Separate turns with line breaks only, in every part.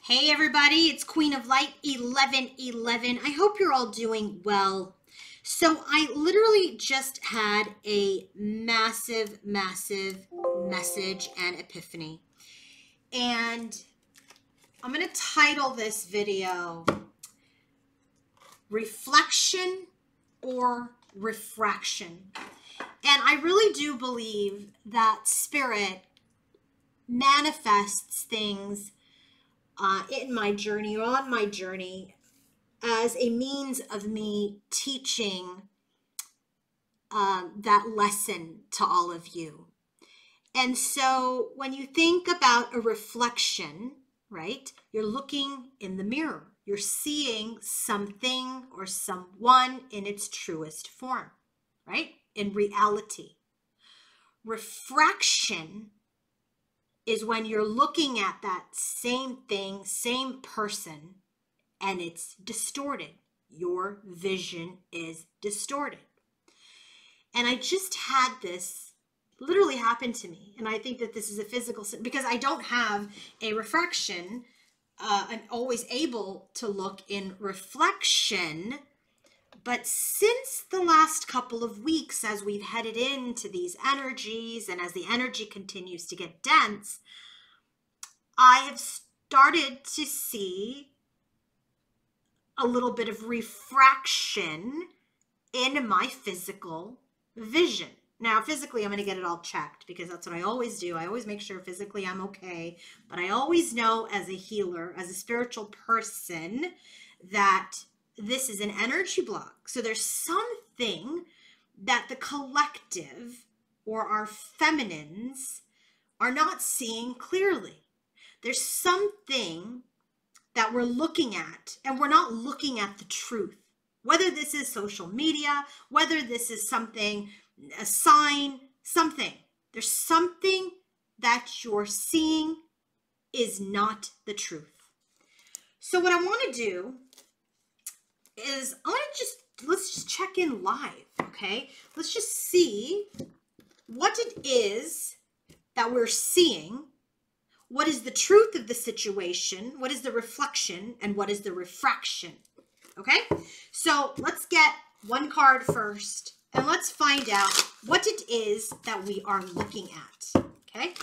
Hey everybody, it's Queen of Light 1111. I hope you're all doing well. So I literally just had a massive message and epiphany. And I'm going to title this video Reflection or Refraction. And I really do believe that spirit manifests things in my journey or on my journey as a means of me teaching that lesson to all of you. And so when you think about a reflection, right, you're looking in the mirror. You're seeing something or someone in its truest form, right, in reality. Refraction is when you're looking at that same thing, same person, and it's distorted. Your vision is distorted. And I just had this literally happen to me. And I think that this is a physical, because I don't have a refraction. I'm always able to look in reflection. But since the last couple of weeks, as we've headed into these energies and as the energy continues to get dense, I have started to see a little bit of refraction in my physical vision. Now, physically, I'm going to get it all checked because that's what I always do. I always make sure physically I'm okay. But I always know as a healer, as a spiritual person, that this is an energy block. So there's something that the collective or our feminines are not seeing clearly. There's something that we're looking at and we're not looking at the truth. Whether this is social media, whether this is something, a sign, something. There's something that you're seeing is not the truth. So what I want to do is let's just check in live, okay? Let's just see what it is that we're seeing. What is the truth of the situation? What is the reflection? And what is the refraction? Okay? So let's get one card first and let's find out what it is that we are looking at. Okay?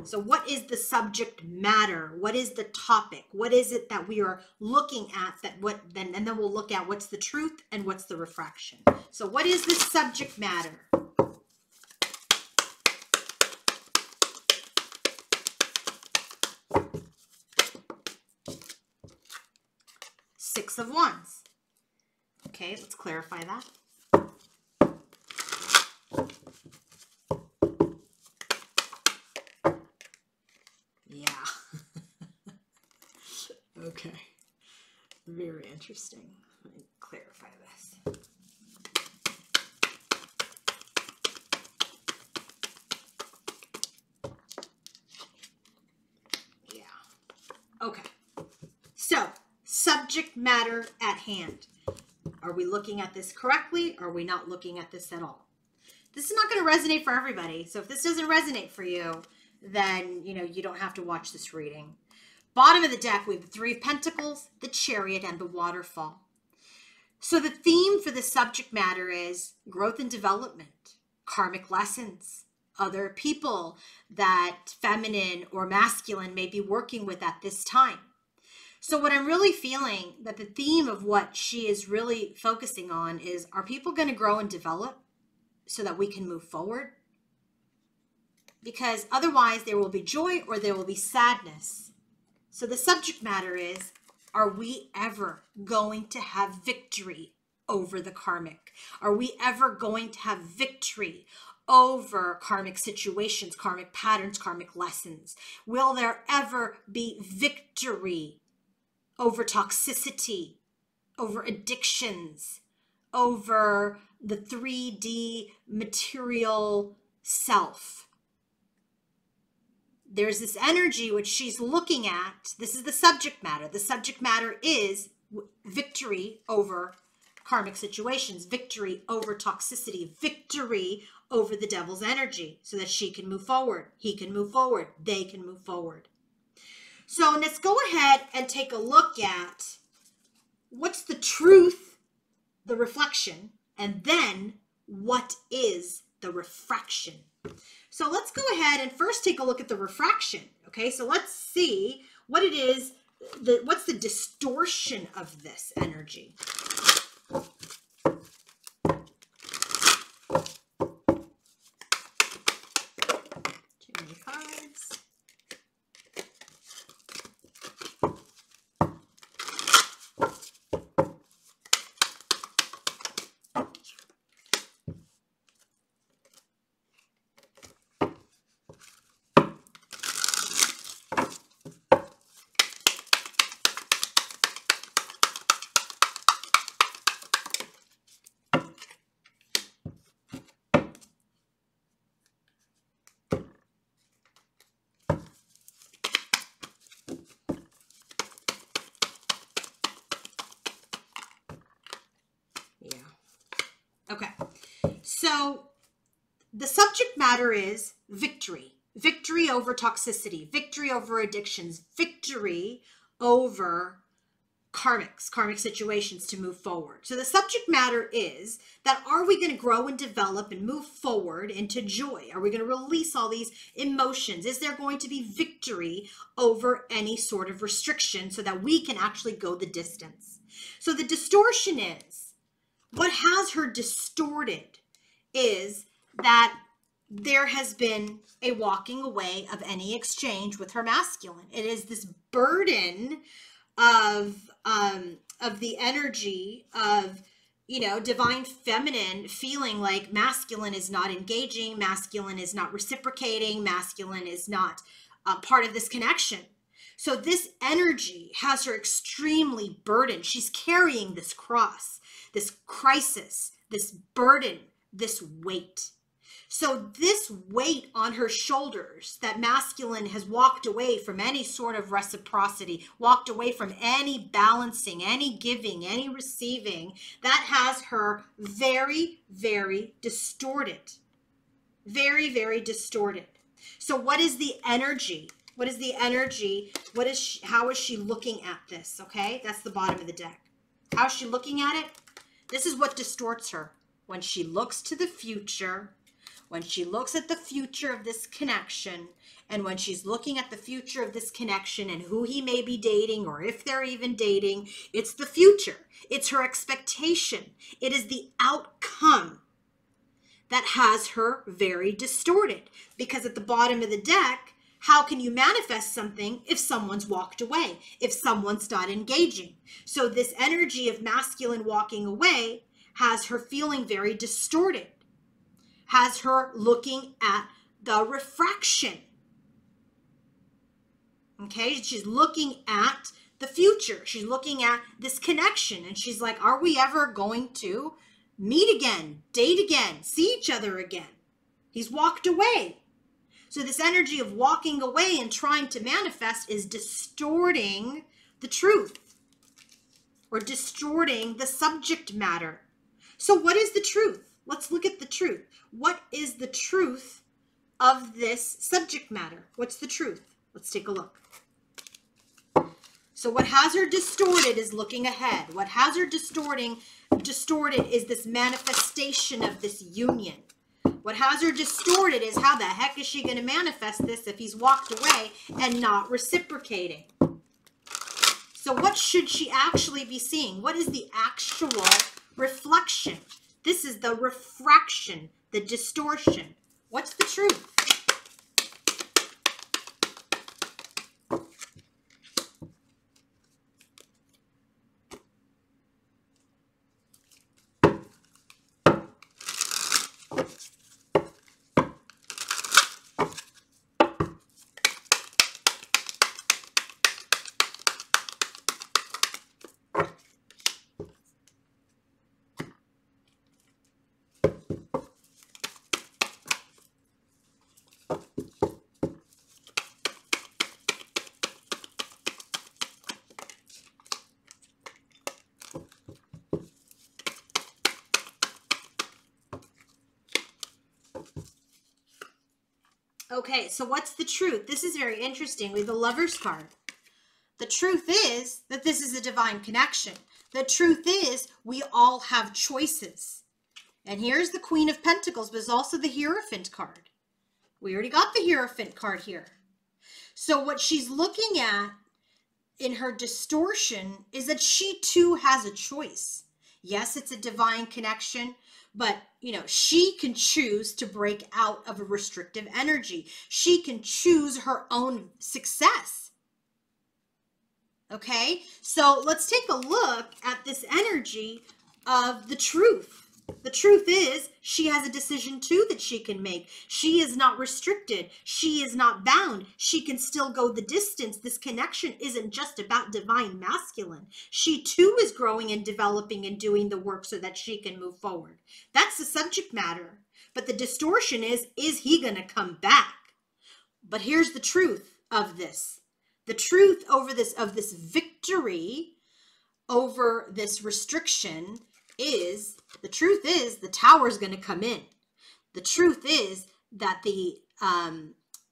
So what is the subject matter? What is the topic? What is it that we are looking at and then we'll look at what's the truth and what's the refraction. So what is the subject matter? Six of Wands. Okay, let's clarify that. Yeah. Okay. Very interesting. Let me clarify this. Yeah. Okay. So, subject matter at hand. Are we looking at this correctly? Or are we not looking at this at all? This is not going to resonate for everybody. So if this doesn't resonate for you, then, you don't have to watch this reading. Bottom of the deck, we have the Three of Pentacles, the Chariot, and the Waterfall. So the theme for the subject matter is growth and development, karmic lessons, other people that feminine or masculine may be working with at this time. So what I'm really feeling that the theme of what she is really focusing on is, are people going to grow and develop so that we can move forward? Because otherwise there will be joy or there will be sadness. So the subject matter is, are we ever going to have victory over the karmic? Are we ever going to have victory over karmic situations, karmic patterns, karmic lessons? Will there ever be victory over toxicity, over addictions, over the 3D material self? There's this energy which she's looking at. This is the subject matter. The subject matter is victory over karmic situations, victory over toxicity, victory over the devil's energy so that she can move forward, he can move forward, they can move forward. So let's go ahead and take a look at what's the truth, the reflection, and then what is the refraction. So let's go ahead and first take a look at the refraction. Okay, so let's see what it is, what's the distortion of this energy. Too many cards. Okay, so the subject matter is victory. Victory over toxicity, victory over addictions, victory over karmic situations to move forward. So the subject matter is that, are we going to grow and develop and move forward into joy? Are we going to release all these emotions? Is there going to be victory over any sort of restriction so that we can actually go the distance? So the distortion is, what has her distorted is that there has been a walking away of any exchange with her masculine. It is this burden of the energy of, you know, divine feminine feeling like masculine is not engaging, masculine is not reciprocating, masculine is not part of this connection. So this energy has her extremely burdened. She's carrying this cross, this crisis, this burden, this weight. So this weight on her shoulders, that masculine has walked away from any sort of reciprocity, walked away from any balancing, any giving, any receiving, that has her very, very distorted. Very, very distorted. So what is the energy? What is the energy? How is she looking at this? Okay, that's the bottom of the deck. How is she looking at it? This is what distorts her. When she looks to the future, when she looks at the future of this connection, and when she's looking at the future of this connection and who he may be dating, or if they're even dating, it's the future. It's her expectation. It is the outcome that has her very distorted. Because at the bottom of the deck, how can you manifest something if someone's walked away, if someone's not engaging? So this energy of masculine walking away has her feeling very distorted, has her looking at the refraction. Okay, she's looking at the future. She's looking at this connection, and she's like, are we ever going to meet again, date again, see each other again? He's walked away. So this energy of walking away and trying to manifest is distorting the truth, or distorting the subject matter. So what is the truth? Let's look at the truth. What is the truth of this subject matter? What's the truth? Let's take a look. So what has her distorted is looking ahead. What has her distorted is this manifestation of this union. What has her distorted is, how the heck is she going to manifest this if he's walked away and not reciprocating? So what should she actually be seeing? What is the actual reflection? This is the refraction, the distortion. What's the truth? Okay, so what's the truth? This is very interesting. We have the Lover's card. The truth is that this is a divine connection. The truth is we all have choices. And here's the Queen of Pentacles, but it's also the Hierophant card. We already got the Hierophant card here. So what she's looking at in her distortion is that she too has a choice. Yes, it's a divine connection, but you know, she can choose to break out of a restrictive energy. She can choose her own success. Okay, so let's take a look at this energy of the truth. The truth is she has a decision too that she can make. She is not restricted. She is not bound. She can still go the distance. This connection isn't just about divine masculine. She too is growing and developing and doing the work so that she can move forward. That's the subject matter. But the distortion is he going to come back? But here's the truth of this. The truth over this, of this victory over this restriction is, the truth is the tower is going to come in. The truth is that the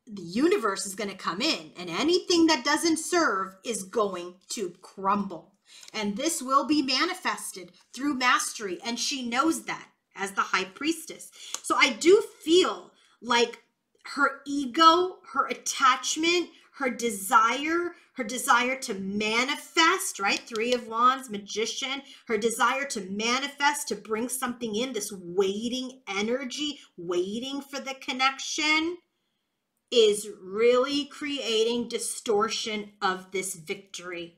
universe is going to come in, and anything that doesn't serve is going to crumble. And this will be manifested through mastery, and she knows that as the high priestess. So I do feel like her ego, her attachment, her desire to manifest, right? Three of Wands, Magician, her desire to manifest, to bring something in, this waiting energy, waiting for the connection, is really creating distortion of this victory.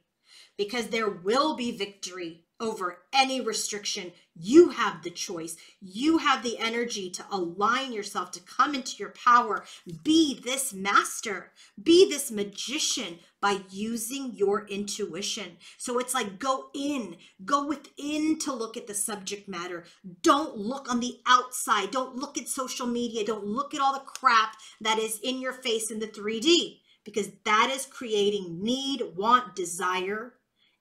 Because there will be victory over any restriction. You have the choice. You have the energy to align yourself, to come into your power. Be this master. Be this magician by using your intuition. So it's like go within to look at the subject matter. Don't look on the outside. Don't look at social media. Don't look at all the crap that is in your face in the 3D, because that is creating need, want, desire,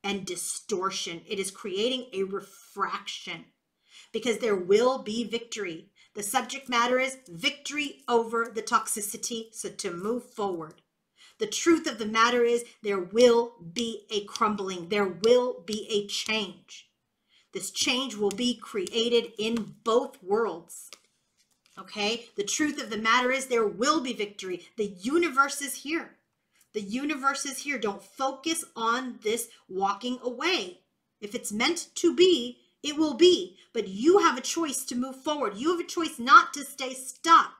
and distortion. It is creating a refraction, because there will be victory. The subject matter is victory over the toxicity, so to move forward. The truth of the matter is there will be a crumbling. There will be a change. This change will be created in both worlds. Okay? The truth of the matter is there will be victory. The universe is here. The universe is here. Don't focus on this walking away. If it's meant to be, it will be. But you have a choice to move forward. You have a choice not to stay stuck.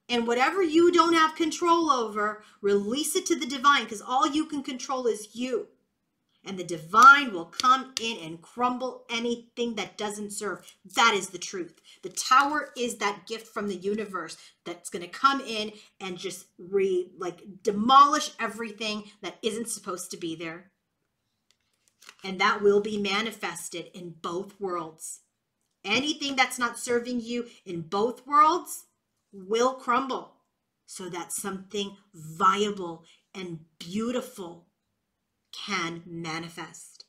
And whatever you don't have control over, release it to the divine, because all you can control is you. And the divine will come in and crumble anything that doesn't serve. That is the truth. The tower is that gift from the universe that's going to come in and just demolish everything that isn't supposed to be there. And that will be manifested in both worlds. Anything that's not serving you in both worlds will crumble, so that something viable and beautiful can manifest.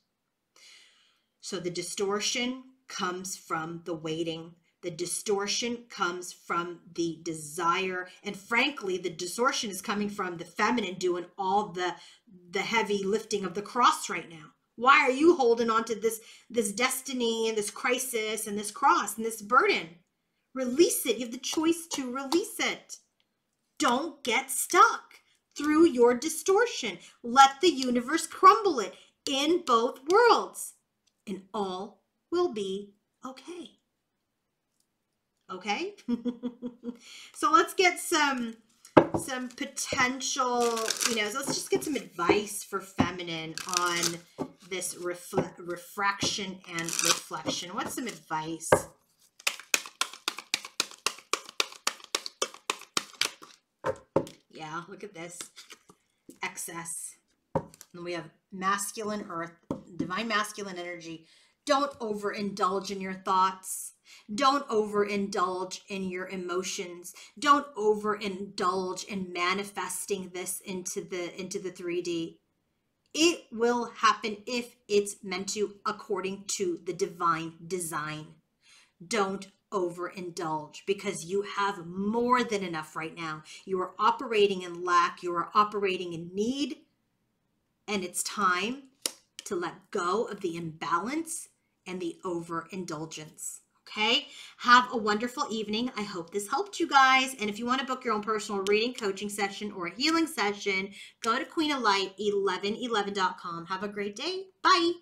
So the distortion comes from the waiting. The distortion comes from the desire. And frankly, the distortion is coming from the feminine doing all the heavy lifting of the cross right now. Why are you holding on to this destiny and this crisis and this cross and this burden? Release it. You have the choice to release it. Don't get stuck through your distortion. Let the universe crumble it in both worlds, and all will be okay. Okay? So let's get some potential, so let's just get some advice for feminine on this refraction and reflection. What's some advice? Yeah, look at this. Excess. And we have masculine earth, divine masculine energy. Don't overindulge in your thoughts. Don't overindulge in your emotions. Don't overindulge in manifesting this into the 3D. It will happen if it's meant to, according to the divine design. Don't overindulge because you have more than enough right now. You are operating in lack, you are operating in need, and it's time to let go of the imbalance and the overindulgence. Okay, have a wonderful evening. I hope this helped you guys. And if you want to book your own personal reading, coaching session, or a healing session, go to queenoflight1111.com. Have a great day. Bye.